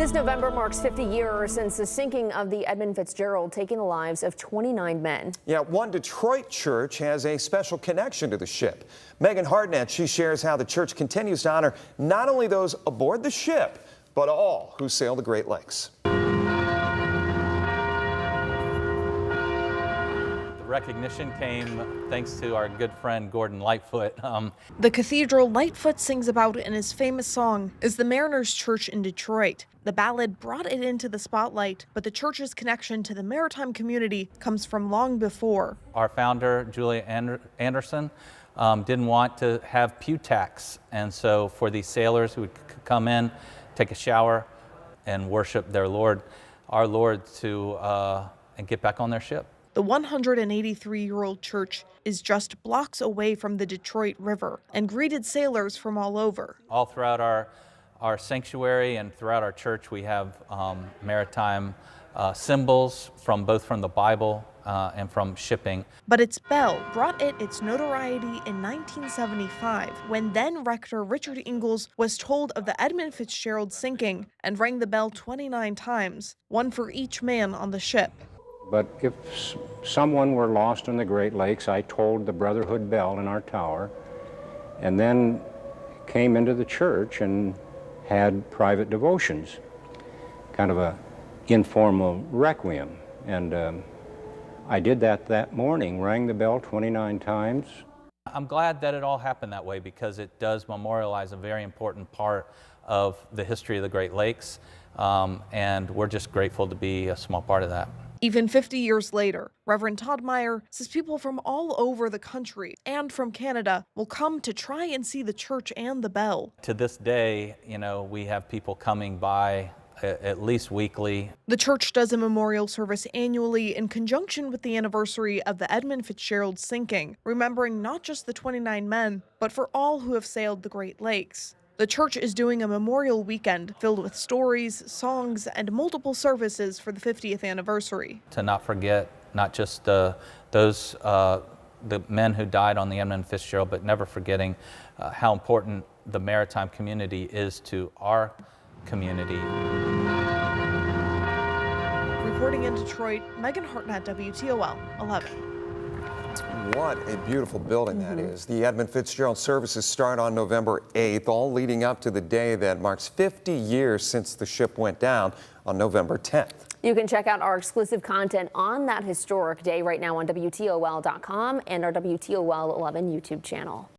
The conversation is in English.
This November marks 50 years since the sinking of the Edmund Fitzgerald, taking the lives of 29 men. Yeah, one Detroit church has a special connection to the ship. Megan Hartnett, she shares how the church continues to honor not only those aboard the ship, but all who sail the Great Lakes. Recognition came thanks to our good friend Gordon Lightfoot. The cathedral Lightfoot sings about in his famous song is the Mariners Church in Detroit. The ballad brought it into the spotlight, but the church's connection to the maritime community comes from long before. Our founder, Julia Anderson, didn't want to have pew tax, and so for these sailors who would come in, take a shower, and worship their Lord, our Lord, and get back on their ship. The 183-year-old church is just blocks away from the Detroit River and greeted sailors from all over. All throughout our sanctuary and throughout our church, we have maritime symbols both from the Bible and from shipping. But its bell brought it its notoriety in 1975 when then Rector Richard Ingalls was told of the Edmund Fitzgerald sinking and rang the bell 29 times, one for each man on the ship. But if someone were lost in the Great Lakes, I tolled the Brotherhood bell in our tower, and then came into the church and had private devotions, kind of a informal requiem. And I did that morning, rang the bell 29 times. I'm glad that it all happened that way because it does memorialize a very important part of the history of the Great Lakes, and we're just grateful to be a small part of that. Even 50 years later, Reverend Todd Meyer says people from all over the country and from Canada will come to try and see the church and the bell. To this day, we have people coming by at least weekly. The church does a memorial service annually in conjunction with the anniversary of the Edmund Fitzgerald sinking, remembering not just the 29 men, but for all who have sailed the Great Lakes. The church is doing a memorial weekend filled with stories, songs, and multiple services for the 50th anniversary. To not forget not just the men who died on the Edmund Fitzgerald, but never forgetting how important the maritime community is to our community. Reporting in Detroit, Megan Hartnett, WTOL 11. What a beautiful building that is. The Edmund Fitzgerald services start on November 8th, all leading up to the day that marks 50 years since the ship went down on November 10th. You can check out our exclusive content on that historic day right now on WTOL.com and our WTOL 11 YouTube channel.